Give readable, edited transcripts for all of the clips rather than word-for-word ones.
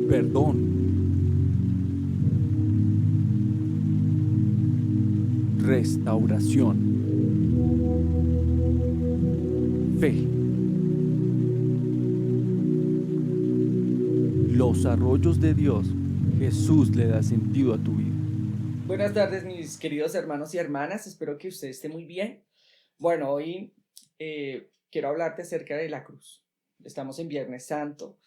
perdón, restauración, fe. Los arroyos de Dios, Jesús le da sentido a tu vida. Buenas tardes, mis queridos hermanos y hermanas. Espero que usted esté muy bien. Bueno, hoy quiero hablarte acerca de la cruz. Estamos en Viernes Santo.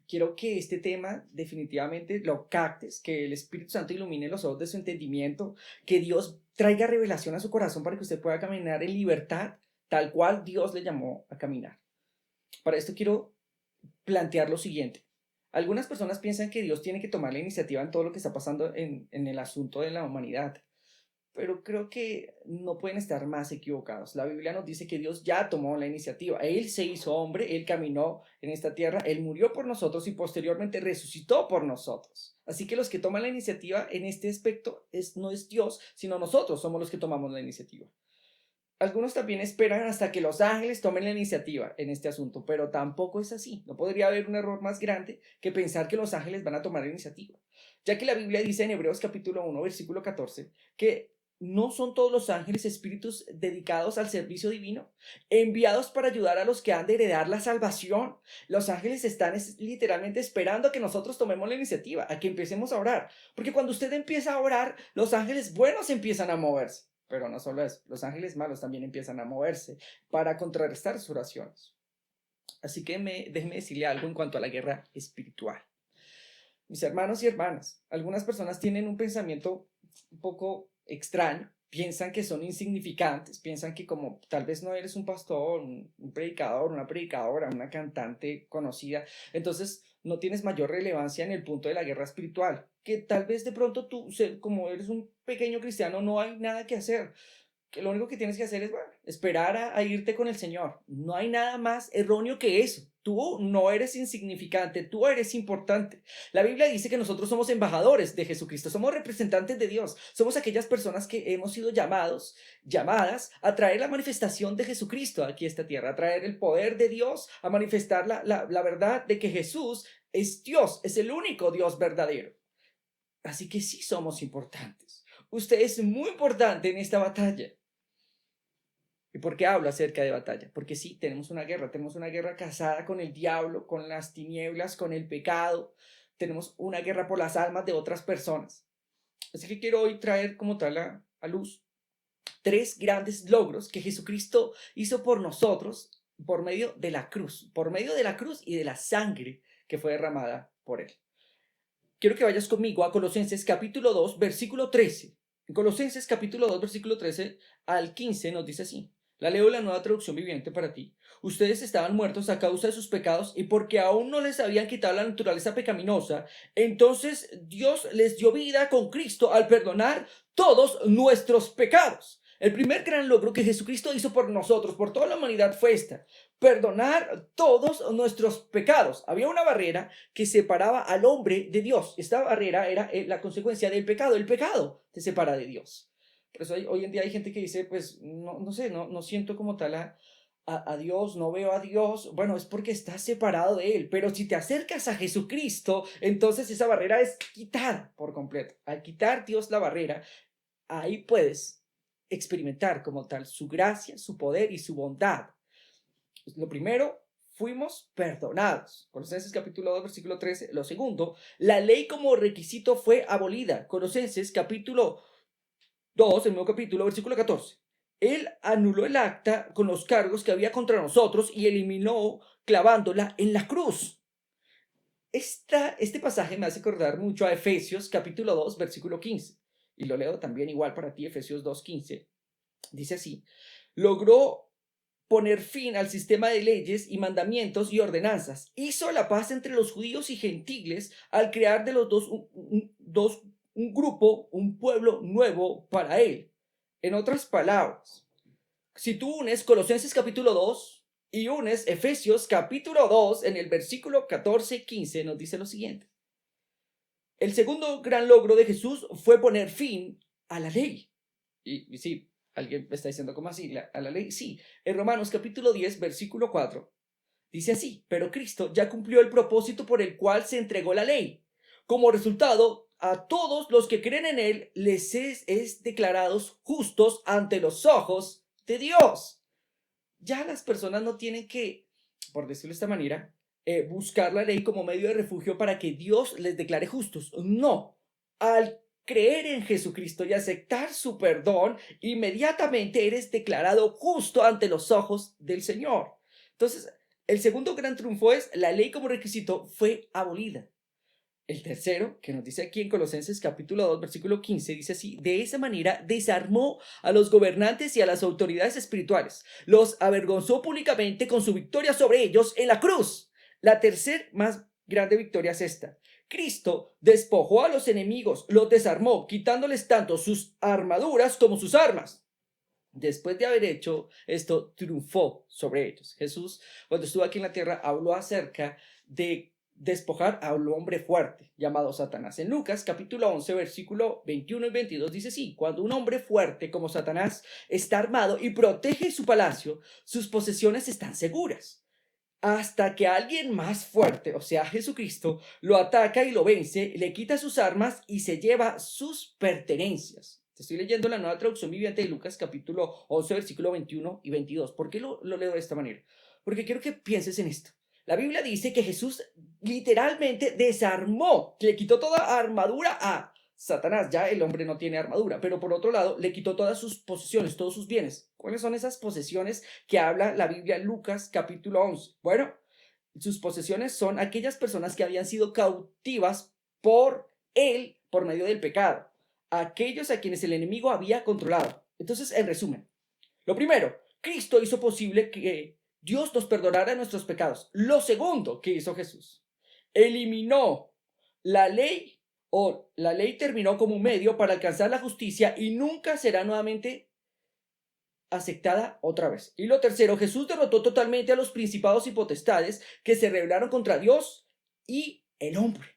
Quiero que este tema definitivamente lo captes, que el Espíritu Santo ilumine los ojos de su entendimiento, que Dios traiga revelación a su corazón para que usted pueda caminar en libertad, tal cual Dios le llamó a caminar. Para esto quiero plantear lo siguiente. Algunas personas piensan que Dios tiene que tomar la iniciativa en todo lo que está pasando en el asunto de la humanidad, pero creo que no pueden estar más equivocados. La Biblia nos dice que Dios ya tomó la iniciativa. Él se hizo hombre, Él caminó en esta tierra, Él murió por nosotros y posteriormente resucitó por nosotros. Así que los que toman la iniciativa en este aspecto no es Dios, sino nosotros somos los que tomamos la iniciativa. Algunos también esperan hasta que los ángeles tomen la iniciativa en este asunto, pero tampoco es así. No podría haber un error más grande que pensar que los ángeles van a tomar la iniciativa, ya que la Biblia dice en Hebreos capítulo 1, versículo 14, que no son todos los ángeles espíritus dedicados al servicio divino, enviados para ayudar a los que han de heredar la salvación. Los ángeles están literalmente esperando a que nosotros tomemos la iniciativa, a que empecemos a orar, porque cuando usted empieza a orar, los ángeles buenos empiezan a moverse. Pero no solo eso, los ángeles malos también empiezan a moverse para contrarrestar sus oraciones. Así que déjeme decirle algo en cuanto a la guerra espiritual. Mis hermanos y hermanas, algunas personas tienen un pensamiento un poco extraño, piensan que son insignificantes, piensan que como tal vez no eres un pastor, un predicador, una predicadora, una cantante conocida, entonces no tienes mayor relevancia en el punto de la guerra espiritual, que tal vez de pronto tú, como eres un pequeño cristiano, no hay nada que hacer, que lo único que tienes que hacer es, bueno, esperar a irte con el Señor. No hay nada más erróneo que eso. Tú no eres insignificante, tú eres importante. La Biblia dice que nosotros somos embajadores de Jesucristo, somos representantes de Dios, somos aquellas personas que hemos sido llamadas a traer la manifestación de Jesucristo aquí a esta tierra, a traer el poder de Dios, a manifestar la verdad de que Jesús es Dios, es el único Dios verdadero. Así que sí somos importantes. Usted es muy importante en esta batalla. ¿Y por qué hablo acerca de batalla? Porque sí, tenemos una guerra casada con el diablo, con las tinieblas, con el pecado, tenemos una guerra por las almas de otras personas. Así que quiero hoy traer como tal a luz tres grandes logros que Jesucristo hizo por nosotros por medio de la cruz y de la sangre que fue derramada por él. Quiero que vayas conmigo a Colosenses capítulo 2, versículo 13. En Colosenses capítulo 2, versículo 13 al 15 nos dice así. La leo la Nueva Traducción Viviente para ti. Ustedes estaban muertos a causa de sus pecados y porque aún no les habían quitado la naturaleza pecaminosa, entonces Dios les dio vida con Cristo al perdonar todos nuestros pecados. El primer gran logro que Jesucristo hizo por nosotros, por toda la humanidad, fue perdonar todos nuestros pecados. Había una barrera que separaba al hombre de Dios. Esta barrera era la consecuencia del pecado. El pecado te separa de Dios. Por eso hoy en día hay gente que dice, pues, no sé, no siento como tal a Dios, no veo a Dios. Bueno, es porque estás separado de Él. Pero si te acercas a Jesucristo, entonces esa barrera es quitada por completo. Al quitar Dios la barrera, ahí puedes experimentar como tal su gracia, su poder y su bondad. Lo primero, fuimos perdonados. Colosenses capítulo 2, versículo 13. Lo segundo, la ley como requisito fue abolida. Colosenses capítulo 2, el nuevo capítulo, versículo 14. Él anuló el acta con los cargos que había contra nosotros y eliminó clavándola en la cruz. Este pasaje me hace acordar mucho a Efesios capítulo 2, versículo 15. Y lo leo también igual para ti, Efesios 2, 15. Dice así, logró poner fin al sistema de leyes y mandamientos y ordenanzas. Hizo la paz entre los judíos y gentiles al crear de los dos un grupo, un pueblo nuevo para él. En otras palabras, si tú unes Colosenses capítulo 2 y unes Efesios capítulo 2 en el versículo 14-15 nos dice lo siguiente. El segundo gran logro de Jesús fue poner fin a la ley. Y sí, alguien me está diciendo, ¿cómo así? ¿A la ley? Sí. En Romanos capítulo 10, versículo 4, Dice así: pero Cristo ya cumplió el propósito por el cual se entregó la ley. Como resultado, a todos los que creen en él les es declarados justos ante los ojos de Dios. Ya las personas no tienen que, por decirlo de esta manera, buscar la ley como medio de refugio para que Dios les declare justos. No, al creer en Jesucristo y aceptar su perdón, inmediatamente eres declarado justo ante los ojos del Señor. Entonces, el segundo gran triunfo es: la ley como requisito fue abolida. El tercero, que nos dice aquí en Colosenses capítulo 2, versículo 15, dice así: de esa manera desarmó a los gobernantes y a las autoridades espirituales, los avergonzó públicamente con su victoria sobre ellos en la cruz. La tercera más grande victoria es esta: Cristo despojó a los enemigos, los desarmó, quitándoles tanto sus armaduras como sus armas. Después de haber hecho esto, triunfó sobre ellos. Jesús, cuando estuvo aquí en la tierra, habló acerca de despojar a un hombre fuerte llamado Satanás. En Lucas capítulo 11, versículo 21 y 22 dice así: cuando un hombre fuerte como Satanás está armado y protege su palacio, sus posesiones están seguras. Hasta que alguien más fuerte, o sea, Jesucristo, lo ataca y lo vence, le quita sus armas y se lleva sus pertenencias. Te estoy leyendo la Nueva Traducción Viviente de Lucas capítulo 11, versículo 21 y 22. ¿Por qué lo leo de esta manera? Porque quiero que pienses en esto. La Biblia dice que Jesús literalmente desarmó, le quitó toda armadura a Satanás. Ya el hombre no tiene armadura, pero por otro lado le quitó todas sus posesiones, todos sus bienes. ¿Cuáles son esas posesiones que habla la Biblia en Lucas capítulo 11? Bueno, sus posesiones son aquellas personas que habían sido cautivas por él por medio del pecado, aquellos a quienes el enemigo había controlado. Entonces, en resumen, lo primero, Cristo hizo posible que Dios nos perdonara nuestros pecados. Lo segundo que hizo Jesús: eliminó la ley, o la ley terminó como un medio para alcanzar la justicia y nunca será nuevamente aceptada otra vez. Y lo tercero, Jesús derrotó totalmente a los principados y potestades que se rebelaron contra Dios y el hombre.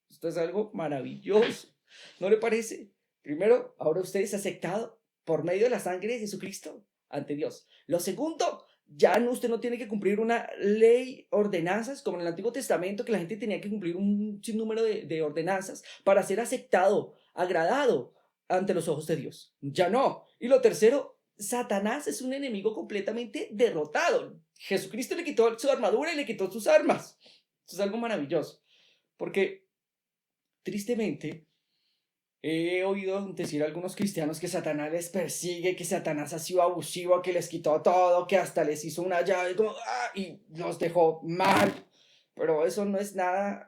Esto es algo maravilloso, ¿no le parece? Primero, ahora usted es aceptado por medio de la sangre de Jesucristo ante Dios. Lo segundo, ya no, usted no tiene que cumplir una ley, ordenanzas, como en el Antiguo Testamento, que la gente tenía que cumplir un sinnúmero de ordenanzas para ser aceptado, agradado ante los ojos de Dios. Ya no. Y lo tercero, Satanás es un enemigo completamente derrotado. Jesucristo le quitó su armadura y le quitó sus armas. Esto es algo maravilloso, porque tristemente he oído decir a algunos cristianos que Satanás les persigue, que Satanás ha sido abusivo, que les quitó todo, que hasta les hizo una llave y los dejó mal. Pero eso no es nada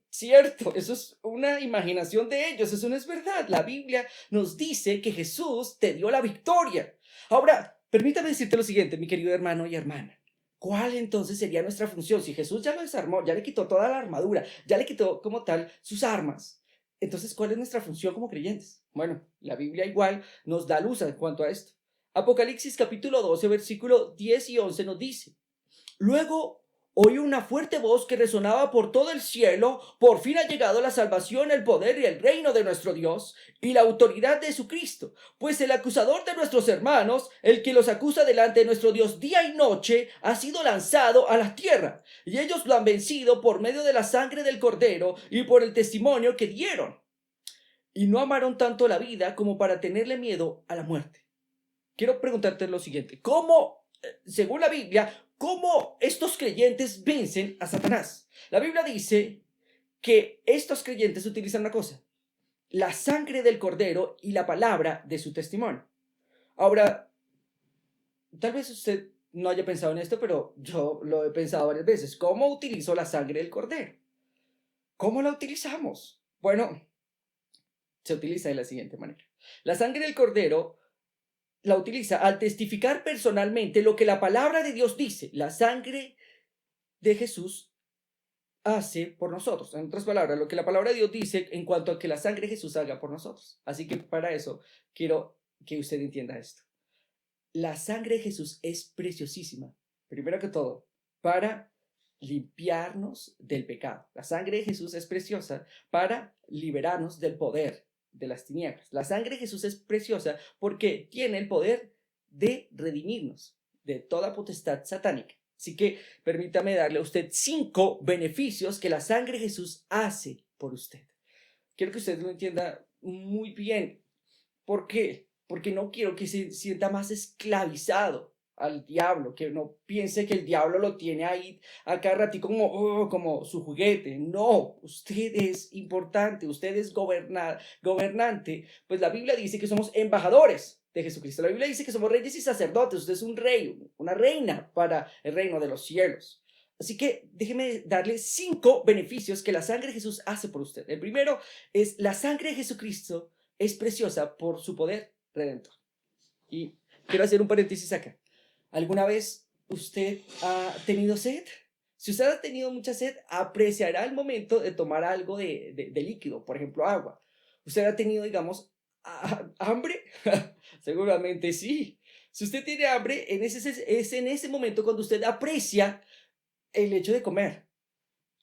cierto. Eso es una imaginación de ellos. Eso no es verdad. La Biblia nos dice que Jesús te dio la victoria. Ahora, permítame decirte lo siguiente, mi querido hermano y hermana. ¿Cuál entonces sería nuestra función? Si Jesús ya lo desarmó, ya le quitó toda la armadura, ya le quitó como tal sus armas, entonces, ¿cuál es nuestra función como creyentes? Bueno, la Biblia igual nos da luz en cuanto a esto. Apocalipsis capítulo 12, versículo 10 y 11 nos dice: luego oí una fuerte voz que resonaba por todo el cielo: por fin ha llegado la salvación, el poder y el reino de nuestro Dios y la autoridad de su Cristo, pues el acusador de nuestros hermanos, el que los acusa delante de nuestro Dios día y noche, ha sido lanzado a la tierra, y ellos lo han vencido por medio de la sangre del Cordero y por el testimonio que dieron, y no amaron tanto la vida como para tenerle miedo a la muerte. Quiero preguntarte lo siguiente: ¿cómo, según la Biblia, cómo estos creyentes vencen a Satanás? La Biblia dice que estos creyentes utilizan una cosa: la sangre del Cordero y la palabra de su testimonio. Ahora, tal vez usted no haya pensado en esto, pero yo lo he pensado varias veces. ¿Cómo utilizo la sangre del Cordero? ¿Cómo la utilizamos? Bueno, se utiliza de la siguiente manera. La sangre del Cordero la utiliza al testificar personalmente lo que la palabra de Dios dice. La sangre de Jesús hace por nosotros. En otras palabras, lo que la palabra de Dios dice en cuanto a que la sangre de Jesús haga por nosotros. Así que para eso quiero que usted entienda esto. La sangre de Jesús es preciosísima, primero que todo, para limpiarnos del pecado. La sangre de Jesús es preciosa para liberarnos del poder de las tinieblas. La sangre de Jesús es preciosa porque tiene el poder de redimirnos de toda potestad satánica. Así que permítame darle a usted 5 beneficios que la sangre de Jesús hace por usted. Quiero que usted lo entienda muy bien. ¿Por qué? Porque no quiero que se sienta más esclavizado al diablo, que no piense que el diablo lo tiene ahí a cada ratito como, como su juguete. No, usted es importante, usted es gobernante. Pues la Biblia dice que somos embajadores de Jesucristo. La Biblia dice que somos reyes y sacerdotes. Usted es un rey, una reina para el reino de los cielos. Así que déjeme darle 5 beneficios que la sangre de Jesús hace por usted. El primero es la sangre de Jesucristo es preciosa por su poder redentor. Y quiero hacer un paréntesis acá. ¿Alguna vez usted ha tenido sed? Si usted ha tenido mucha sed, apreciará el momento de tomar algo de líquido, por ejemplo, agua. ¿Usted ha tenido, digamos, hambre? Seguramente sí. Si usted tiene hambre, es en ese momento cuando usted aprecia el hecho de comer.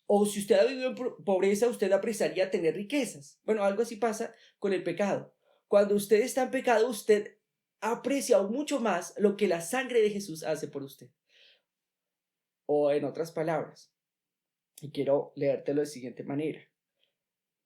O si usted ha vivido en pobreza, usted apreciaría tener riquezas. Bueno, algo así pasa con el pecado. Cuando usted está en pecado, usted aprecia aún mucho más lo que la sangre de Jesús hace por usted. O en otras palabras, y quiero leértelo de la siguiente manera.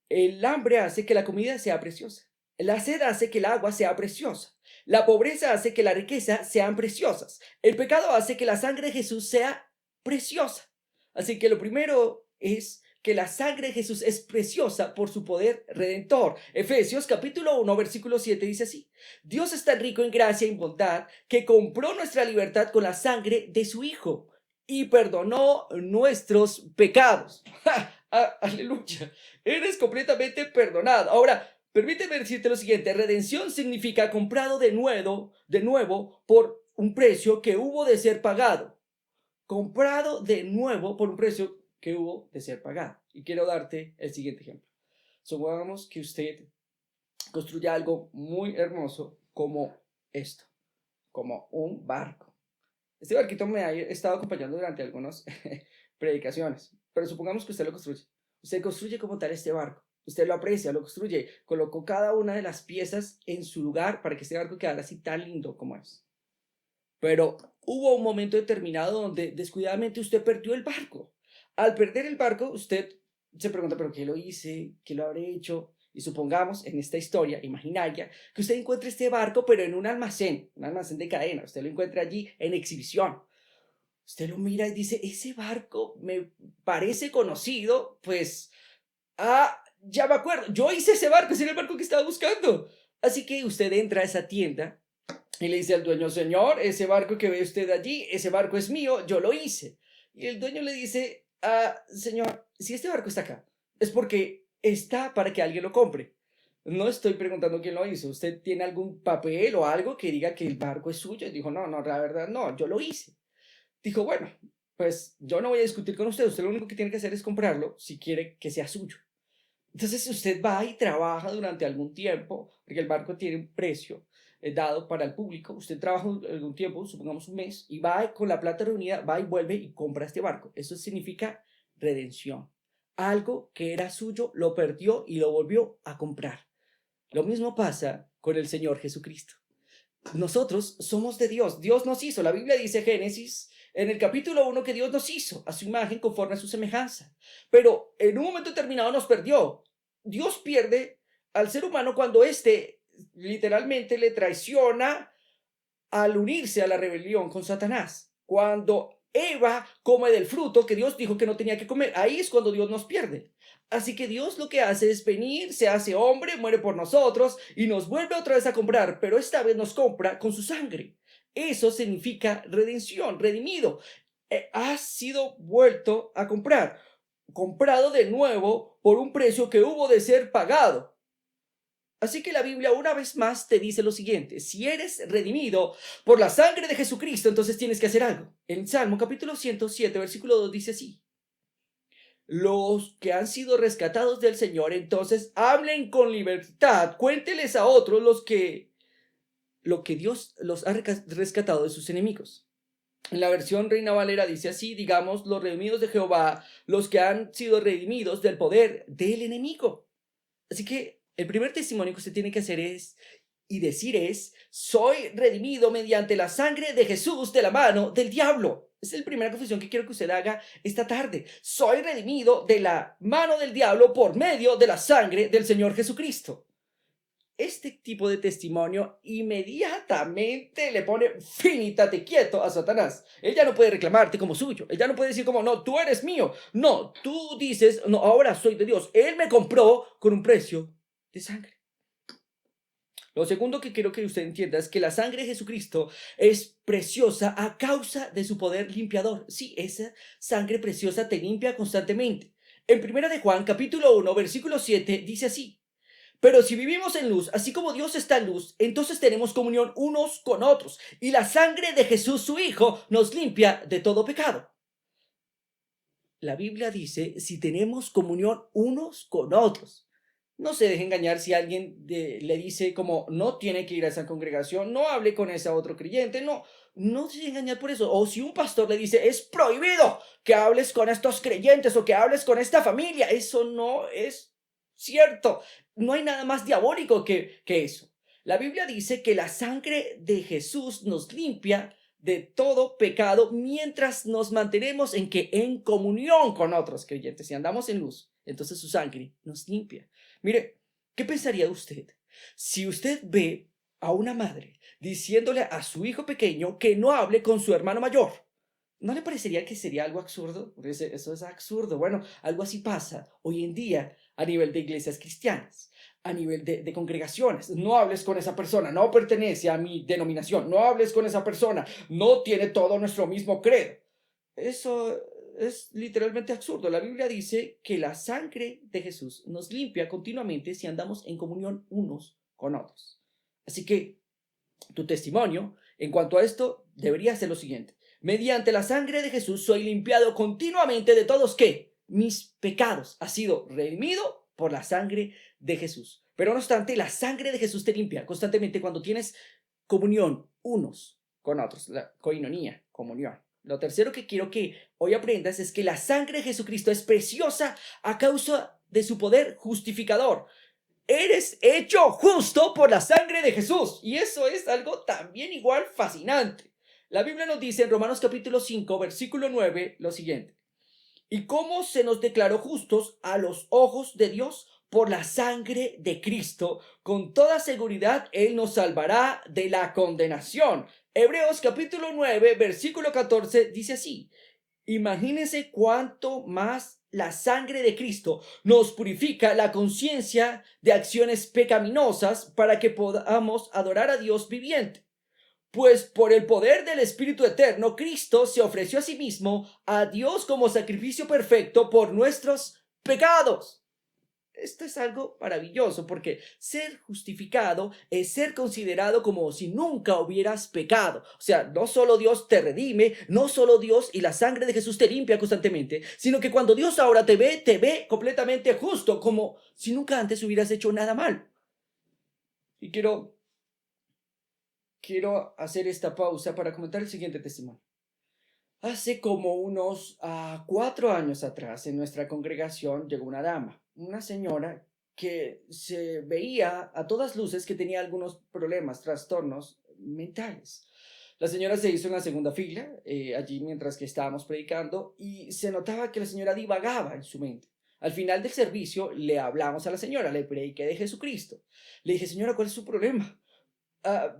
El hambre hace que la comida sea preciosa. La sed hace que el agua sea preciosa. La pobreza hace que la riqueza sean preciosas. El pecado hace que la sangre de Jesús sea preciosa. Así que lo primero es que la sangre de Jesús es preciosa por su poder redentor. Efesios capítulo 1, versículo 7 dice así: Dios es tan rico en gracia y en bondad que compró nuestra libertad con la sangre de su Hijo y perdonó nuestros pecados. ¡Ja! Aleluya. Eres completamente perdonado. Ahora, permíteme decirte lo siguiente: redención significa comprado de nuevo por un precio que hubo de ser pagado. Comprado de nuevo por un precio que hubo de ser pagado. Y quiero darte el siguiente ejemplo. Supongamos que usted construya algo muy hermoso como esto, como un barco. Este barquito me ha estado acompañando durante algunas predicaciones, pero supongamos que usted lo construye. Usted construye como tal este barco. Usted lo aprecia, lo construye, colocó cada una de las piezas en su lugar para que este barco quedara así tan lindo como es. Pero hubo un momento determinado donde descuidadamente usted perdió el barco. Al perder el barco, usted se pregunta, ¿pero qué lo hice? ¿Qué lo habré hecho? Y supongamos, en esta historia imaginaria, que usted encuentre este barco, pero en un almacén de cadena. Usted lo encuentra allí en exhibición. Usted lo mira y dice, ese barco me parece conocido, pues, ya me acuerdo, yo hice ese barco, ese era el barco que estaba buscando. Así que usted entra a esa tienda y le dice al dueño, señor, ese barco que ve usted allí, ese barco es mío, yo lo hice. Y el dueño le dice, señor, si este barco está acá, es porque está para que alguien lo compre. No estoy preguntando quién lo hizo. ¿Usted tiene algún papel o algo que diga que el barco es suyo? Y dijo, no, la verdad no, yo lo hice. Dijo, bueno, pues yo no voy a discutir con usted. Usted lo único que tiene que hacer es comprarlo si quiere que sea suyo. Entonces usted va y trabaja durante algún tiempo, porque el barco tiene un precio dado para el público. Usted trabaja algún tiempo, supongamos un mes, y va con la plata reunida, va y vuelve y compra este barco. Eso significa redención. Algo que era suyo lo perdió y lo volvió a comprar. Lo mismo pasa con el Señor Jesucristo. Nosotros somos de Dios. Dios nos hizo. La Biblia dice, Génesis, en el capítulo 1, que Dios nos hizo a su imagen conforme a su semejanza. Pero en un momento determinado nos perdió. Dios pierde al ser humano cuando éste literalmente le traiciona al unirse a la rebelión con Satanás. Cuando Eva come del fruto que Dios dijo que no tenía que comer, ahí es cuando Dios nos pierde. Así que Dios lo que hace es venir, se hace hombre, muere por nosotros y nos vuelve otra vez a comprar, pero esta vez nos compra con su sangre. Eso significa redención, redimido. Ha sido vuelto a comprar, comprado de nuevo por un precio que hubo de ser pagado. Así que la Biblia una vez más te dice lo siguiente: si eres redimido por la sangre de Jesucristo, entonces tienes que hacer algo. En Salmo capítulo 107, versículo 2 dice así: los que han sido rescatados del Señor, entonces hablen con libertad, cuénteles a otros lo que Dios los ha rescatado de sus enemigos. En la versión Reina Valera dice así, digamos, los redimidos de Jehová, los que han sido redimidos del poder del enemigo. Así que el primer testimonio que usted tiene que hacer es y decir es, soy redimido mediante la sangre de Jesús de la mano del diablo. Esa es la primera confesión que quiero que usted haga esta tarde. Soy redimido de la mano del diablo por medio de la sangre del Señor Jesucristo. Este tipo de testimonio inmediatamente le pone fin y tate quieto a Satanás. Él ya no puede reclamarte como suyo. Él ya no puede decir como, no, tú eres mío. No, tú dices, no, ahora soy de Dios. Él me compró con un precio de sangre. Lo segundo que quiero que usted entienda es que la sangre de Jesucristo es preciosa a causa de su poder limpiador. Sí, esa sangre preciosa te limpia constantemente. En 1 de Juan, capítulo 1, versículo 7, dice así. Pero si vivimos en luz, así como Dios está en luz, entonces tenemos comunión unos con otros. Y la sangre de Jesús, su Hijo, nos limpia de todo pecado. La Biblia dice, si tenemos comunión unos con otros. No se deje engañar si alguien le dice como, no tiene que ir a esa congregación, no hable con ese otro creyente, no se deje engañar por eso. O si un pastor le dice, es prohibido que hables con estos creyentes o que hables con esta familia, eso no es cierto. No hay nada más diabólico que eso. La Biblia dice que la sangre de Jesús nos limpia de todo pecado mientras nos mantenemos en comunión con otros creyentes. Si andamos en luz, entonces su sangre nos limpia. Mire, ¿qué pensaría usted si usted ve a una madre diciéndole a su hijo pequeño que no hable con su hermano mayor? ¿No le parecería que sería algo absurdo? Eso es absurdo. Bueno, algo así pasa hoy en día a nivel de iglesias cristianas, a nivel de congregaciones. No hables con esa persona, no pertenece a mi denominación, no hables con esa persona, no tiene todo nuestro mismo credo. Eso es literalmente absurdo. La Biblia dice que la sangre de Jesús nos limpia continuamente si andamos en comunión unos con otros. Así que tu testimonio en cuanto a esto debería ser lo siguiente. Mediante la sangre de Jesús soy limpiado continuamente de todos, ¿qué? Mis pecados. Ha sido redimido por la sangre de Jesús. Pero no obstante, la sangre de Jesús te limpia constantemente cuando tienes comunión unos con otros. La coinonía, comunión. Lo tercero que quiero que hoy aprendas es que la sangre de Jesucristo es preciosa a causa de su poder justificador. Eres hecho justo por la sangre de Jesús. Y eso es algo también igual fascinante. La Biblia nos dice en Romanos capítulo 5, versículo 9, lo siguiente. ¿Y cómo se nos declaró justos a los ojos de Dios? Por la sangre de Cristo. Con toda seguridad, Él nos salvará de la condenación. Hebreos capítulo 9, versículo 14, dice así. Imagínense cuánto más la sangre de Cristo nos purifica la conciencia de acciones pecaminosas para que podamos adorar a Dios viviente. Pues por el poder del Espíritu Eterno, Cristo se ofreció a sí mismo a Dios como sacrificio perfecto por nuestros pecados. Esto es algo maravilloso porque ser justificado es ser considerado como si nunca hubieras pecado. O sea, no solo Dios te redime, no solo Dios y la sangre de Jesús te limpia constantemente, sino que cuando Dios ahora te ve completamente justo, como si nunca antes hubieras hecho nada mal. Y quiero hacer esta pausa para comentar el siguiente testimonio. Hace como unos 4 años atrás en nuestra congregación llegó una dama, una señora que se veía a todas luces que tenía algunos problemas, trastornos mentales. La señora se hizo en la segunda fila, allí mientras que estábamos predicando, y se notaba que la señora divagaba en su mente. Al final del servicio le hablamos a la señora, le prediqué de Jesucristo. Le dije, señora, ¿cuál es su problema?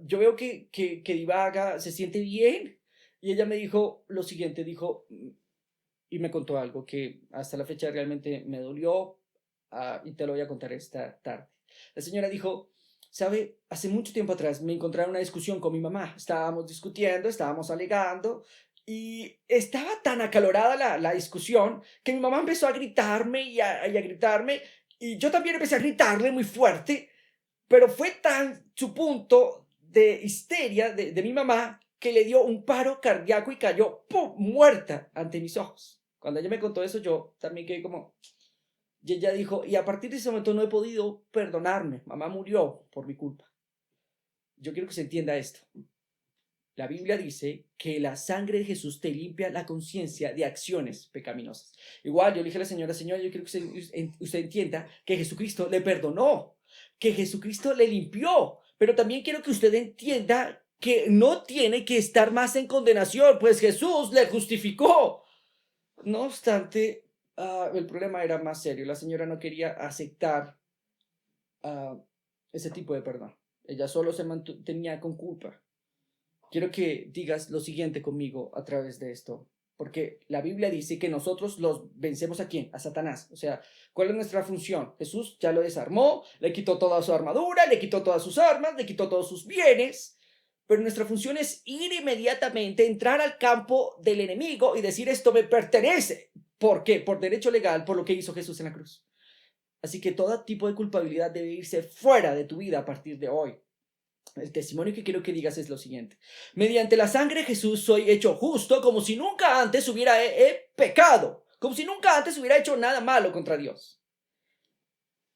Yo veo que divaga, se siente bien. Y ella me dijo lo siguiente, y me contó algo que hasta la fecha realmente me dolió, y te lo voy a contar esta tarde. La señora dijo, sabe, hace mucho tiempo atrás me encontré en una discusión con mi mamá. Estábamos discutiendo, estábamos alegando, y estaba tan acalorada la discusión que mi mamá empezó a gritarme y a gritarme, y yo también empecé a gritarle muy fuerte. Pero fue tan su punto de histeria de mi mamá que le dio un paro cardíaco y cayó ¡pum!, muerta ante mis ojos. Cuando ella me contó eso, yo también quedé como... Y ella dijo, y a partir de ese momento no he podido perdonarme. Mamá murió por mi culpa. Yo quiero que se entienda esto. La Biblia dice que la sangre de Jesús te limpia la conciencia de acciones pecaminosas. Igual, yo le dije a la señora, yo quiero que usted entienda que Jesucristo le perdonó, que Jesucristo le limpió, Pero también quiero que usted entienda que no tiene que estar más en condenación, pues Jesús le justificó. No obstante, el problema era más serio. La señora no quería aceptar ese tipo de perdón. Ella solo se mantenía con culpa. Quiero que digas lo siguiente conmigo a través de esto, porque la Biblia dice que nosotros los vencemos ¿a quién? A Satanás. O sea, ¿cuál es nuestra función? Jesús ya lo desarmó, le quitó toda su armadura, le quitó todas sus armas, le quitó todos sus bienes, pero nuestra función es ir inmediatamente, entrar al campo del enemigo y decir esto me pertenece. ¿Por qué? Por derecho legal, por lo que hizo Jesús en la cruz. Así que todo tipo de culpabilidad debe irse fuera de tu vida a partir de hoy. El testimonio que quiero que digas es lo siguiente. Mediante la sangre de Jesús soy hecho justo como si nunca antes hubiera pecado, como si nunca antes hubiera hecho nada malo contra Dios.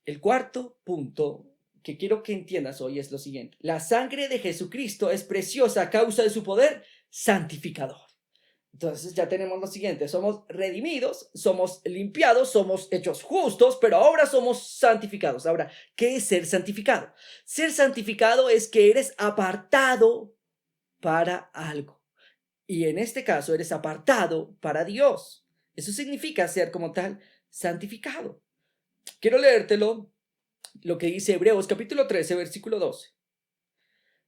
El cuarto punto que quiero que entiendas hoy es lo siguiente. La sangre de Jesucristo es preciosa a causa de su poder santificador. Entonces ya tenemos lo siguiente, somos redimidos, somos limpiados, somos hechos justos, pero ahora somos santificados. Ahora, ¿qué es ser santificado? Ser santificado es que eres apartado para algo. Y en este caso eres apartado para Dios. Eso significa ser como tal santificado. Quiero leértelo, lo que dice Hebreos capítulo 13, versículo 12.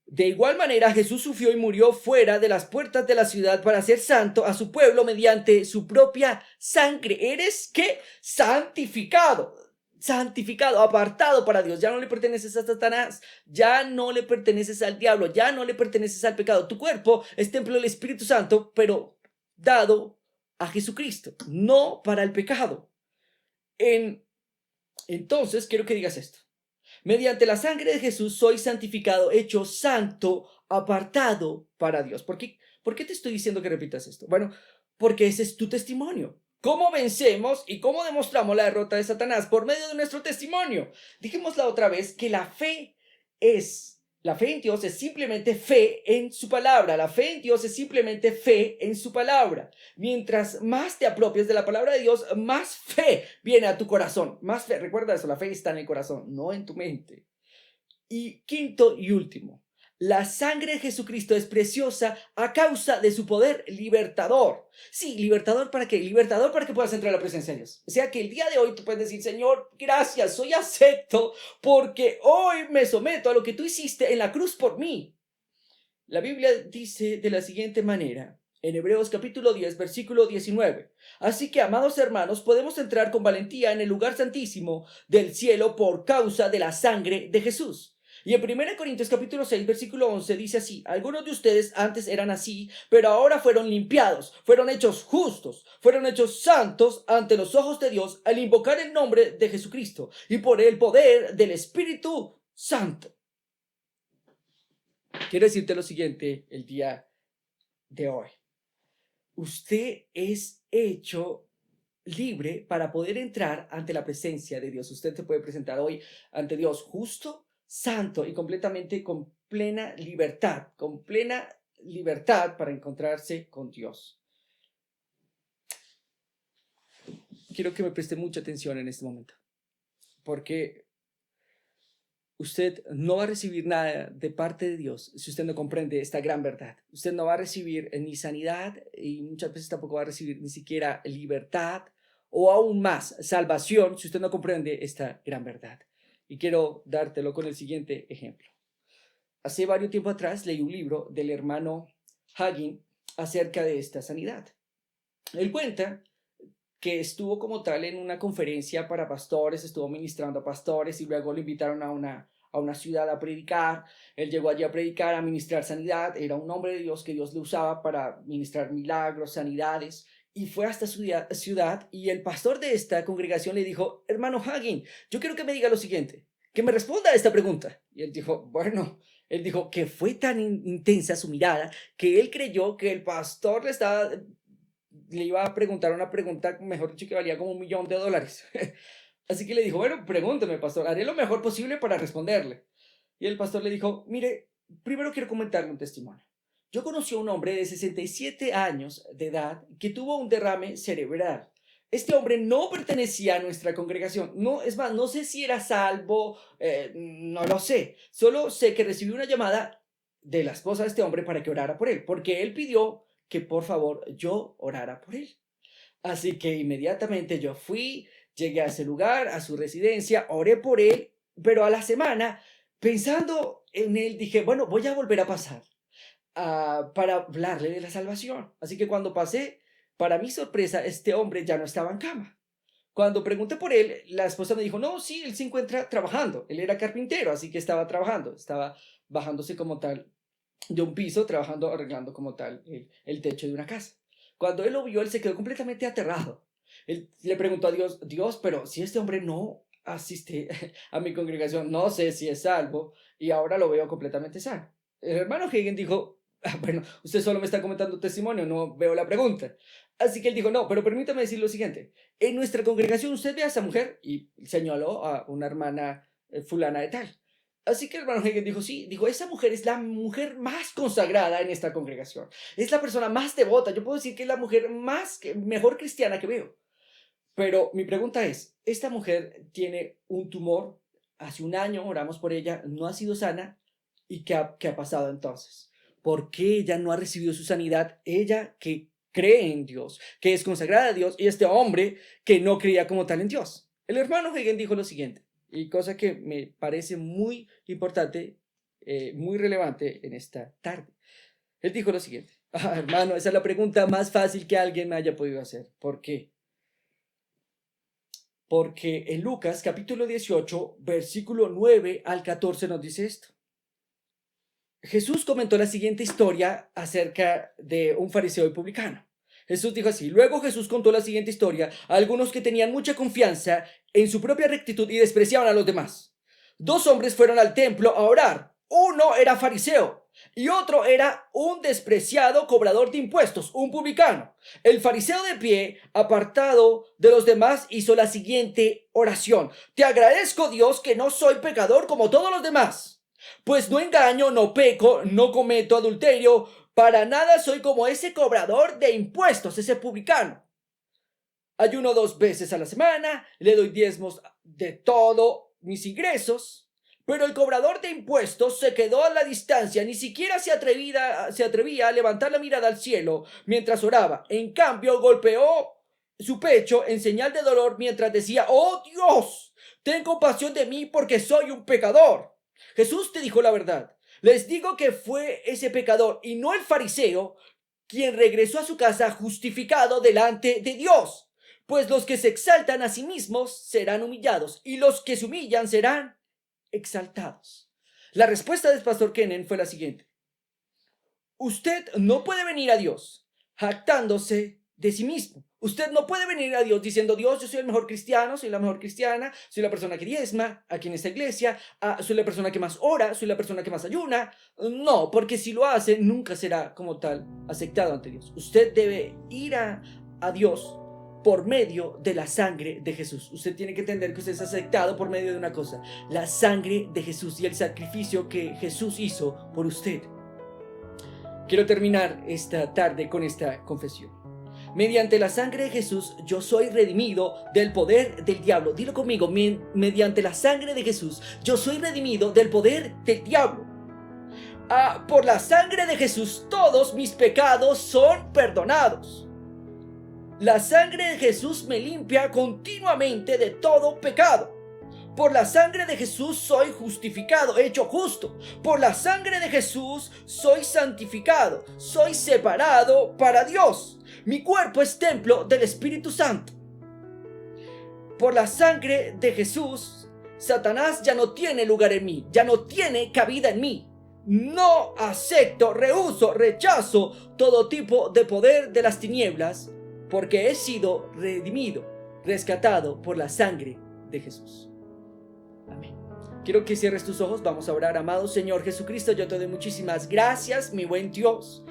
De igual manera, Jesús sufrió y murió fuera de las puertas de la ciudad para hacer santo a su pueblo mediante su propia sangre. ¿Eres qué? Santificado. Santificado, apartado para Dios. Ya no le perteneces a Satanás, ya no le perteneces al diablo, ya no le perteneces al pecado. Tu cuerpo es templo del Espíritu Santo, pero dado a Jesucristo, no para el pecado. Entonces, quiero que digas esto. Mediante la sangre de Jesús soy santificado, hecho santo, apartado para Dios. ¿Por qué te estoy diciendo que repitas esto? Bueno, porque ese es tu testimonio. ¿Cómo vencemos y cómo demostramos la derrota de Satanás? Por medio de nuestro testimonio. Dijimos la otra vez que la fe en Dios es simplemente fe en su palabra. La fe en Dios es simplemente fe en su palabra. Mientras más te apropias de la palabra de Dios, más fe viene a tu corazón. Más fe, recuerda eso, la fe está en el corazón, no en tu mente. Y quinto y último, la sangre de Jesucristo es preciosa a causa de su poder libertador. Sí, libertador ¿para qué? Libertador para que puedas entrar a la presencia de Dios. O sea que el día de hoy tú puedes decir, Señor, gracias, soy acepto porque hoy me someto a lo que tú hiciste en la cruz por mí. La Biblia dice de la siguiente manera, en Hebreos capítulo 10, versículo 19. Así que, amados hermanos, podemos entrar con valentía en el lugar santísimo del cielo por causa de la sangre de Jesús. Y en 1 Corintios capítulo 6, versículo 11 dice así, algunos de ustedes antes eran así, pero ahora fueron limpiados, fueron hechos justos, fueron hechos santos ante los ojos de Dios al invocar el nombre de Jesucristo y por el poder del Espíritu Santo. Quiero decirte lo siguiente el día de hoy. Usted es hecho libre para poder entrar ante la presencia de Dios. Usted se puede presentar hoy ante Dios justo, santo y completamente con plena libertad para encontrarse con Dios. Quiero que me preste mucha atención en este momento, porque usted no va a recibir nada de parte de Dios si usted no comprende esta gran verdad. Usted no va a recibir ni sanidad y muchas veces tampoco va a recibir ni siquiera libertad o aún más salvación si usted no comprende esta gran verdad. Y quiero dártelo con el siguiente ejemplo. Hace varios tiempo atrás leí un libro del hermano Hagin acerca de esta sanidad. Él cuenta que estuvo como tal en una conferencia para pastores, estuvo ministrando a pastores y luego lo invitaron a una ciudad a predicar. Él llegó allí a predicar, a ministrar sanidad. Era un hombre de Dios que Dios le usaba para ministrar milagros, sanidades. Y fue hasta su ciudad y el pastor de esta congregación le dijo, hermano Hagin, yo quiero que me diga lo siguiente, que me responda a esta pregunta. Y él dijo, él dijo que fue tan intensa su mirada que él creyó que el pastor le iba a preguntar una pregunta, mejor dicho, que valía como $1.000.000. Así que le dijo, bueno, pregúnteme, pastor, haré lo mejor posible para responderle. Y el pastor le dijo, mire, primero quiero comentarle un testimonio. Yo conocí a un hombre de 67 años de edad que tuvo un derrame cerebral. Este hombre no pertenecía a nuestra congregación. No, es más, no sé si era salvo, no lo sé. Solo sé que recibí una llamada de la esposa de este hombre para que orara por él, porque él pidió que por favor yo orara por él. Así que inmediatamente yo fui, llegué a ese lugar, a su residencia, oré por él, pero a la semana, pensando en él, dije, bueno, voy a volver a pasar para hablarle de la salvación. Así que cuando pasé, para mi sorpresa, este hombre ya no estaba en cama. Cuando pregunté por él, la esposa me dijo, no, sí, él se encuentra trabajando. Él era carpintero, así que estaba trabajando, estaba bajándose como tal de un piso, trabajando, arreglando como tal el techo de una casa. Cuando él lo vio, él se quedó completamente aterrado. Él le preguntó a Dios, Dios, pero si este hombre no asiste a mi congregación, no sé si es salvo, y ahora lo veo completamente sano. El hermano Hagen dijo, bueno, usted solo me está comentando testimonio, no veo la pregunta. Así que él dijo, no, pero permítame decir lo siguiente. En nuestra congregación usted ve a esa mujer, y señaló a una hermana fulana de tal. Así que el hermano Hagen dijo, sí, dijo, esa mujer es la mujer más consagrada en esta congregación. Es la persona más devota. Yo puedo decir que es la mujer mejor cristiana que veo. Pero mi pregunta es, esta mujer tiene un tumor, hace un año oramos por ella, no ha sido sana, ¿y qué ha pasado entonces? ¿Por qué ella no ha recibido su sanidad? Ella que cree en Dios, que es consagrada a Dios, y este hombre que no creía como tal en Dios. El hermano Hagen dijo lo siguiente, y cosa que me parece muy importante, muy relevante en esta tarde. Él dijo lo siguiente, hermano, esa es la pregunta más fácil que alguien me haya podido hacer. ¿Por qué? Porque en Lucas capítulo 18, versículo 9 al 14 nos dice esto. Jesús comentó la siguiente historia acerca de un fariseo y publicano. Jesús dijo así, luego Jesús contó la siguiente historia a algunos que tenían mucha confianza en su propia rectitud y despreciaban a los demás. Dos hombres fueron al templo a orar. Uno era fariseo y otro era un despreciado cobrador de impuestos, un publicano. El fariseo de pie, apartado de los demás, hizo la siguiente oración. Te agradezco, Dios, que no soy pecador como todos los demás. Pues no engaño, no peco, no cometo adulterio, para nada soy como ese cobrador de impuestos, ese publicano. Ayuno 2 veces a la semana, le doy diezmos de todos mis ingresos. Pero el cobrador de impuestos se quedó a la distancia, ni siquiera se atrevía a levantar la mirada al cielo mientras oraba. En cambio, golpeó su pecho en señal de dolor mientras decía, oh Dios, ten compasión de mí porque soy un pecador. Jesús te dijo la verdad. Les digo que fue ese pecador y no el fariseo quien regresó a su casa justificado delante de Dios. Pues los que se exaltan a sí mismos serán humillados y los que se humillan serán exaltados. La respuesta del pastor Kenen fue la siguiente. Usted no puede venir a Dios jactándose de sí mismo. Usted no puede venir a Dios diciendo, Dios, yo soy el mejor cristiano, soy la mejor cristiana, soy la persona que diezma aquí en esta iglesia, soy la persona que más ora, soy la persona que más ayuna. No, porque si lo hace, nunca será como tal aceptado ante Dios. Usted debe ir a Dios por medio de la sangre de Jesús. Usted tiene que entender que usted es aceptado por medio de una cosa, la sangre de Jesús y el sacrificio que Jesús hizo por usted. Quiero terminar esta tarde con esta confesión. Mediante la sangre de Jesús, yo soy redimido del poder del diablo. Dilo conmigo, mediante la sangre de Jesús, yo soy redimido del poder del diablo. Por la sangre de Jesús, todos mis pecados son perdonados. La sangre de Jesús me limpia continuamente de todo pecado. Por la sangre de Jesús soy justificado, hecho justo. Por la sangre de Jesús soy santificado, soy separado para Dios. Mi cuerpo es templo del Espíritu Santo. Por la sangre de Jesús, Satanás ya no tiene lugar en mí, ya no tiene cabida en mí. No acepto, rehúso, rechazo todo tipo de poder de las tinieblas, porque he sido redimido, rescatado por la sangre de Jesús. Amén. Quiero que cierres tus ojos, vamos a orar. Amado Señor Jesucristo, yo te doy muchísimas gracias, mi buen Dios.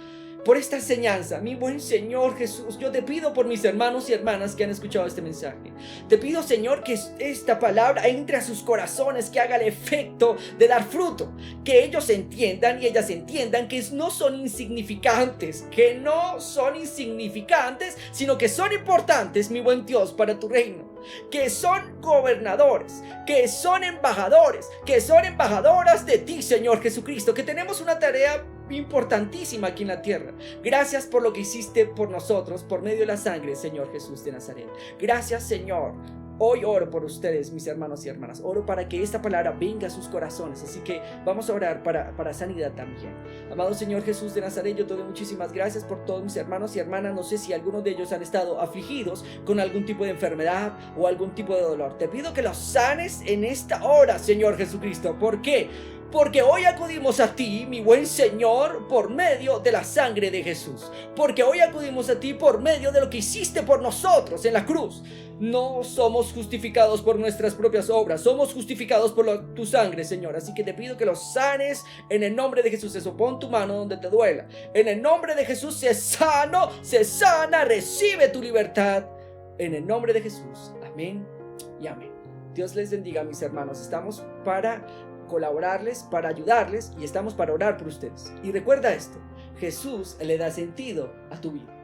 por esta enseñanza. Mi buen Señor Jesús, yo te pido por mis hermanos y hermanas que han escuchado este mensaje. Te pido, Señor, que esta palabra entre a sus corazones, que haga el efecto de dar fruto, que ellos entiendan y ellas entiendan que no son insignificantes, sino que son importantes, mi buen Dios, para tu reino, que son gobernadores, que son embajadores, que son embajadoras de ti, Señor Jesucristo, que tenemos una tarea importantísima aquí en la tierra. Gracias por lo que hiciste por nosotros por medio de la sangre, Señor Jesús de Nazaret. Gracias, Señor. Hoy oro por ustedes, mis hermanos y hermanas. Oro para que esta palabra venga a sus corazones. Así que vamos a orar para sanidad también. Amado Señor Jesús de Nazaret, yo te doy muchísimas gracias por todos mis hermanos y hermanas. No sé si algunos de ellos han estado afligidos con algún tipo de enfermedad o algún tipo de dolor. Te pido que los sanes en esta hora, Señor Jesucristo. ¿Por qué? Porque hoy acudimos a ti, mi buen Señor, por medio de la sangre de Jesús. Porque hoy acudimos a ti por medio de lo que hiciste por nosotros en la cruz. No somos justificados por nuestras propias obras, somos justificados por tu sangre, Señor. Así que te pido que los sanes en el nombre de Jesús. Eso, pon tu mano donde te duela. En el nombre de Jesús, sé sano, sé sana, recibe tu libertad. En el nombre de Jesús, amén y amén. Dios les bendiga, mis hermanos. Estamos para colaborarles, para ayudarles y estamos para orar por ustedes. Y recuerda esto: Jesús le da sentido a tu vida.